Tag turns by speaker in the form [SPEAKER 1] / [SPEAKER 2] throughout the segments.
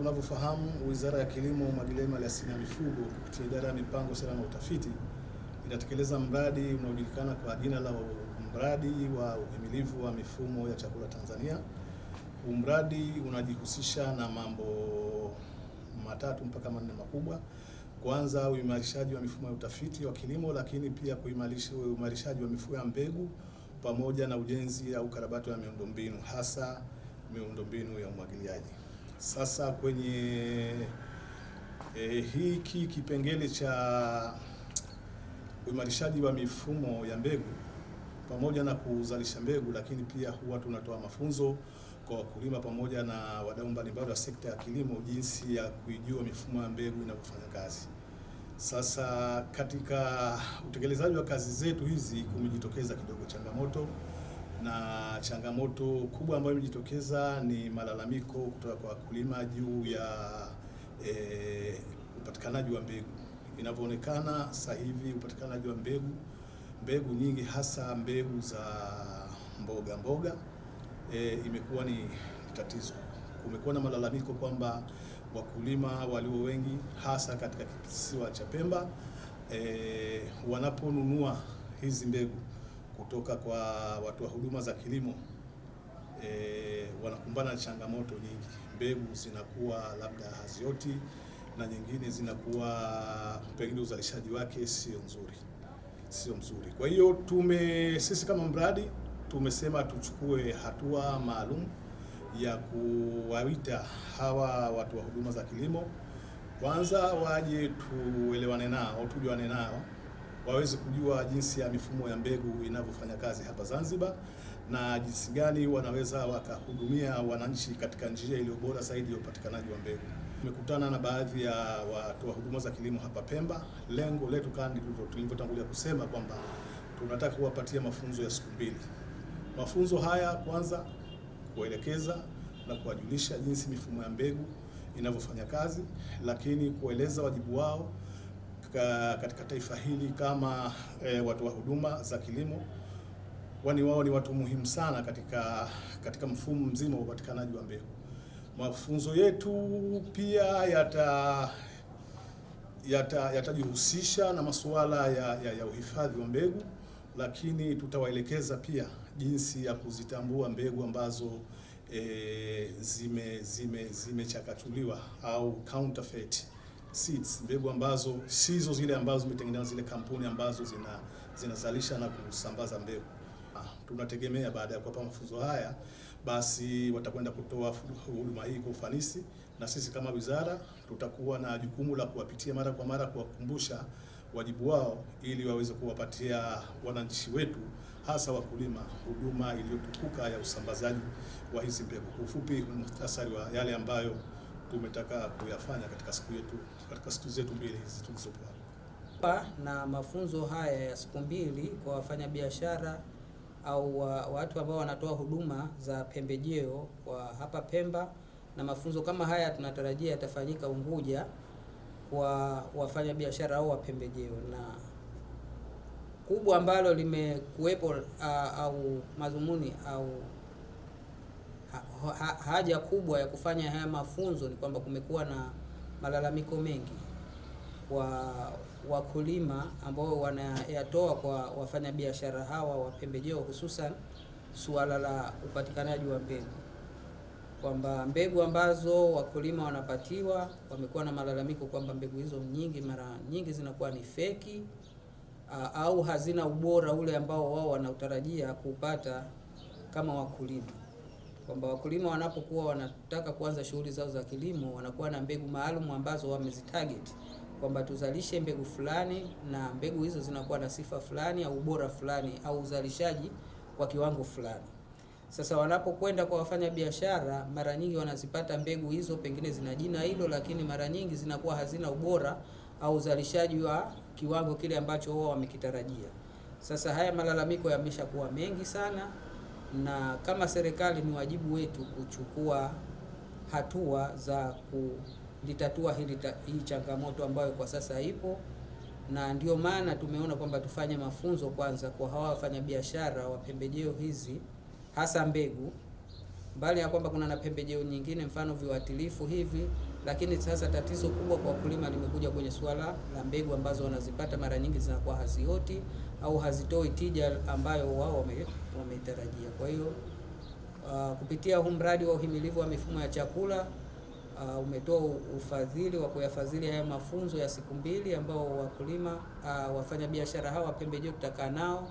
[SPEAKER 1] Unavyofahamu, Wizara ya Kilimo, Umwagiliaji, Maliasili na Mifugo kupitia Idara ya Mipango, Sera na Utafiti inatekeleza mradi unaojulikana kwa jina la mradi wa uhimilivu wa mifumo ya chakula Tanzania. Huu mradi unajihusisha na mambo matatu mpaka manne makubwa. Kwanza, uimarishaji wa mifumo ya utafiti wa kilimo, lakini pia uimarishaji wa mifumo ya mbegu pamoja na ujenzi au ukarabati wa miundombinu, hasa miundombinu ya umwagiliaji. Sasa kwenye hiki kipengele cha uimarishaji wa mifumo ya mbegu pamoja na kuzalisha mbegu, lakini pia huwa tunatoa mafunzo kwa wakulima pamoja na wadau mbalimbali wa sekta ya kilimo jinsi ya kuijua mifumo ya mbegu inavyofanya kazi. Sasa katika utekelezaji wa kazi zetu hizi kumejitokeza kidogo changamoto, na changamoto kubwa ambayo imejitokeza ni malalamiko kutoka kwa wakulima juu ya upatikanaji wa mbegu. Inavyoonekana sasa hivi upatikanaji wa mbegu nyingi, hasa mbegu za mboga imekuwa ni tatizo. Kumekuwa na malalamiko kwamba wakulima walio wengi hasa katika kisiwa cha Pemba wanaponunua hizi mbegu kutoka kwa watu wa huduma za kilimo wanakumbana na changamoto nyingi. Mbegu zinakuwa labda hazioti na nyingine zinakuwa pengine uzalishaji wake sio mzuri. Kwa hiyo sisi kama mradi tumesema tuchukue hatua maalum ya kuwaita hawa watu wa huduma za kilimo, kwanza waje tuelewane nao, tujuane nao, waweze kujua jinsi ya mifumo ya mbegu inavyofanya kazi hapa Zanzibar na jinsi gani wanaweza wakahudumia wananchi katika njia iliyo bora zaidi ya upatikanaji wa mbegu. Tumekutana na baadhi ya watu wa huduma za kilimo hapa Pemba. Lengo letu kandi tulivyotangulia kusema kwamba tunataka kuwapatia mafunzo ya siku 2. Mafunzo haya kwanza kuelekeza na kuwajulisha jinsi mifumo ya mbegu inavyofanya kazi, lakini kueleza wajibu wao katika taifa hili kama watu wa huduma za kilimo, kwani wao ni watu muhimu sana katika mfumo mzima wa upatikanaji wa mbegu. Mafunzo yetu pia yatajihusisha na masuala ya uhifadhi wa mbegu, lakini tutawaelekeza pia jinsi ya kuzitambua mbegu ambazo zimechakachuliwa au counterfeit seeds, mbegu ambazo sizo zile ambazo zimetengenezwa zile kampuni ambazo zinazalisha na kusambaza mbegu. Tunategemea baada ya kuwapa mafunzo haya basi watakwenda kutoa huduma hii kwa ufanisi, na sisi kama wizara tutakuwa na jukumu la kuwapitia mara kwa mara, kuwakumbusha wajibu wao ili waweze kuwapatia wananchi wetu hasa wakulima huduma iliyotukuka ya usambazaji wa hizi mbegu. Kwa ufupi, muhtasari wa yale ambayo tumetaka kuyafanya katika siku zetu 2 hizi tulizopo
[SPEAKER 2] hapa. Na mafunzo haya ya siku 2 kwa wafanyabiashara au watu ambao wanatoa huduma za pembejeo kwa hapa Pemba, na mafunzo kama haya tunatarajia yatafanyika Unguja kwa wafanyabiashara au wa pembejeo. Na kubwa ambalo limekuwepo au madhumuni au haja kubwa ya kufanya haya mafunzo ni kwamba kumekuwa na malalamiko mengi kwa wakulima ambao wanayatoa kwa wafanyabiashara hawa wa pembejeo, hususan suala la upatikanaji wa mbegu, kwamba mbegu ambazo wakulima wanapatiwa, wamekuwa na malalamiko kwamba mbegu hizo mara nyingi zinakuwa ni feki au hazina ubora ule ambao wao wanautarajia kupata kama wakulima, kwamba wakulima wanapokuwa wanataka kuanza shughuli zao za kilimo wanakuwa na mbegu maalum ambazo wamezitarget kwamba tuzalishe mbegu fulani, na mbegu hizo zinakuwa na sifa fulani au ubora fulani au uzalishaji wa kiwango fulani. Sasa wanapokwenda kwa wafanya biashara, mara nyingi wanazipata mbegu hizo pengine zina jina hilo, lakini mara nyingi zinakuwa hazina ubora au uzalishaji wa kiwango kile ambacho wao wamekitarajia. Sasa haya malalamiko yameshakuwa mengi sana, na kama serikali ni wajibu wetu kuchukua hatua za kulitatua hii changamoto ambayo kwa sasa ipo, na ndio maana tumeona kwamba tufanye mafunzo kwanza kwa hawa wafanyabiashara wa pembejeo hizi hasa mbegu, mbali ya kwamba kuna na pembejeo nyingine mfano viuatilifu hivi, lakini sasa tatizo kubwa kwa wakulima limekuja kwenye suala la mbegu ambazo wanazipata mara nyingi zinakuwa hazioti au hazitoi tija ambayo wao wameitarajia. Kwa hiyo kupitia huu mradi wa uhimilivu wa mifumo ya chakula umetoa ufadhili wa kuyafadhili haya mafunzo ya siku 2 ambao wakulima wafanya biashara hawa pembejeo tutakaa nao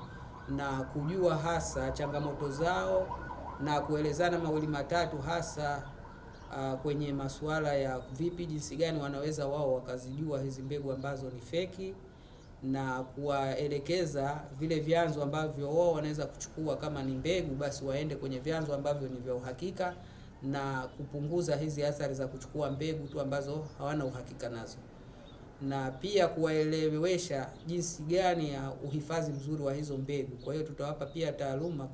[SPEAKER 2] na kujua hasa changamoto zao na kuelezana mawili matatu hasa kwenye masuala ya vipi, jinsi gani wanaweza wao wakazijua hizi mbegu ambazo ni feki, na kuwaelekeza vile vyanzo ambavyo wao wanaweza kuchukua kama ni mbegu, basi waende kwenye vyanzo ambavyo ni vya uhakika, na kupunguza hizi athari za kuchukua mbegu tu ambazo hawana uhakika nazo, na pia kuwaelewesha jinsi gani ya uhifadhi mzuri wa hizo mbegu. Kwa hiyo tutawapa pia taaluma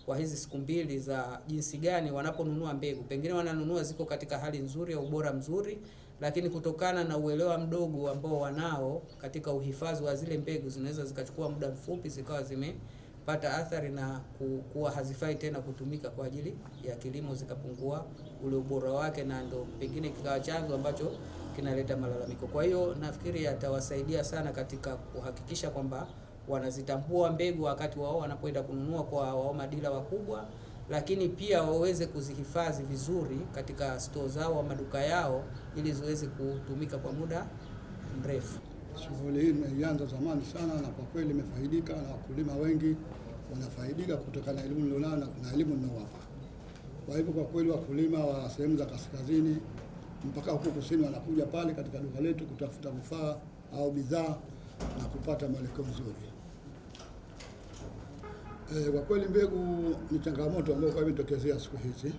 [SPEAKER 2] kwa hizi siku 2 za jinsi gani wanaponunua mbegu, pengine wananunua ziko katika hali nzuri ya ubora mzuri, lakini kutokana na uelewa mdogo ambao wanao katika uhifadhi wa zile mbegu zinaweza zikachukua muda mfupi zikawa zimepata athari na kuwa hazifai tena kutumika kwa ajili ya kilimo, zikapungua ule ubora wake, na ndo pengine kikawa chanzo ambacho kinaleta malalamiko. Kwa hiyo nafikiri yatawasaidia sana katika kuhakikisha kwamba wanazitambua mbegu wakati wao wanapoenda kununua kwa wao madila wakubwa, lakini pia waweze kuzihifadhi vizuri katika store zao au maduka yao ili ziweze kutumika kwa muda mrefu.
[SPEAKER 3] Shughuli hii imeanza zamani sana, na kwa kweli imefaidika na wakulima wengi wanafaidika kutokana na elimu nilionayo na elimu ninayowapa. Kwa hivyo kwa kweli wakulima wa sehemu za kaskazini mpaka huko kusini wanakuja pale katika duka letu kutafuta vifaa au bidhaa na kupata mwelekeo mzuri. Kwa kweli mbegu ni changamoto ambayo kwa imetokezea siku hizi,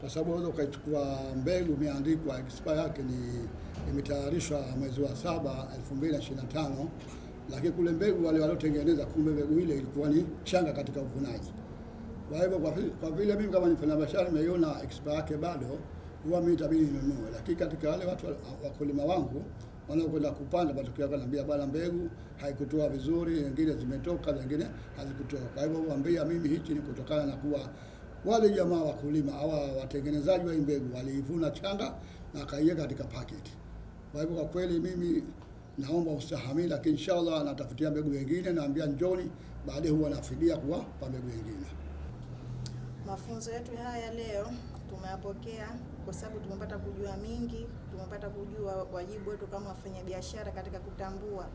[SPEAKER 3] kwa sababu unaweza ukaichukua mbegu imeandikwa expire yake ni imetayarishwa mwezi wa 7 2025, lakini kule mbegu wale waliotengeneza kumbe mbegu ile ilikuwa ni changa katika uvunaji. Kwa hivyo kwa vile mimi kama mfanyabiashara nimeiona expire yake bado, huwa mimi itabidi ninunue, lakini katika wale watu wakulima wangu wanaokwenda kupanda matokeo yake anambia bwana, mbegu haikutoa vizuri, nyingine zimetoka, nyingine hazikutoa. Kwa hivyo huambia mimi hichi ni kutokana na kuwa wale jamaa wakulima au watengenezaji wa mbegu waliivuna changa na kaiweka katika paketi. Kwa hivyo kwa kweli mimi naomba ustahamili, lakini inshallah natafutia mbegu nyingine, naambia njoni baadaye huwa nafidia kwa mbegu nyingine.
[SPEAKER 4] Mafunzo yetu haya leo tumeyapokea kwa sababu tumepata kujua mingi, tumepata kujua wajibu wetu kama wafanyabiashara katika kutambua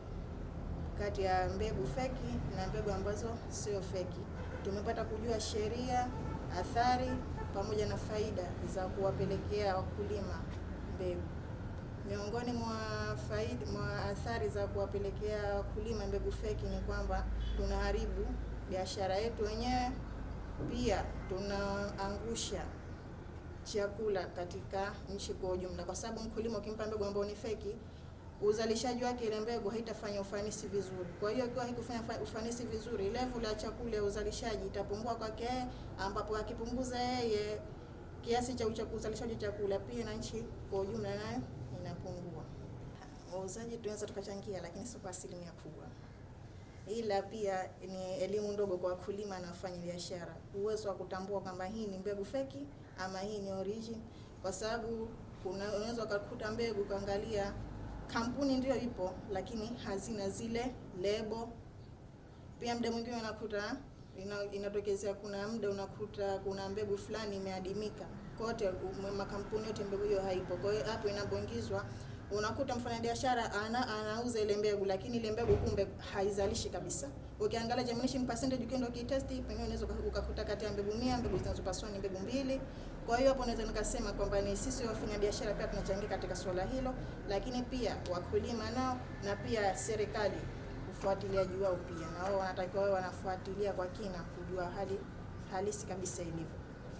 [SPEAKER 4] kati ya mbegu feki na mbegu ambazo sio feki. Tumepata kujua sheria, athari pamoja na faida za kuwapelekea wakulima mbegu. Miongoni mwa athari za kuwapelekea wakulima mbegu feki ni kwamba tunaharibu biashara yetu wenyewe, pia tunaangusha chakula katika nchi kwa ujumla, kwa sababu mkulima ukimpa mbegu ambayo ni feki, uzalishaji wake ile mbegu haitafanya ufanisi vizuri. Kwa hiyo ikiwa haikufanya ufanisi vizuri, level ya chakula ya uzalishaji itapungua kwake, ambapo akipunguza yeye kiasi cha uzalishaji wa chakula, pia na nchi kwa ujumla nayo inapungua. Wauzaji tunaweza tukachangia, lakini sio kwa asilimia kubwa. Ila pia ni elimu ndogo kwa wakulima na wafanya biashara, uwezo wa kutambua kwamba hii ni mbegu feki ama hii ni origin, kwa sababu unaweza kukuta mbegu kaangalia kampuni ndio ipo lakini hazina zile lebo. Pia muda mwingine unakuta inatokezea kuna muda unakuta kuna mbegu fulani imeadimika, kote makampuni yote mbegu hiyo haipo. Kwa hiyo hapo inapoingizwa unakuta mfanyabiashara anauza ile mbegu, lakini ile mbegu kumbe haizalishi kabisa. Ukiangalia germination percentage ukienda ukitesti, pengine unaweza ukakuta kati ya mbegu 100 mbegu zinazopaswa ni mbegu 2. Kwa hiyo hapo naweza nikasema kwamba ni sisi wafanyabiashara pia tunachangia katika swala hilo, lakini pia wakulima nao na pia serikali ufuatiliaji wao pia, na wao wanatakiwa wanafuatilia kwa kina kujua hali halisi kabisa ilivyo.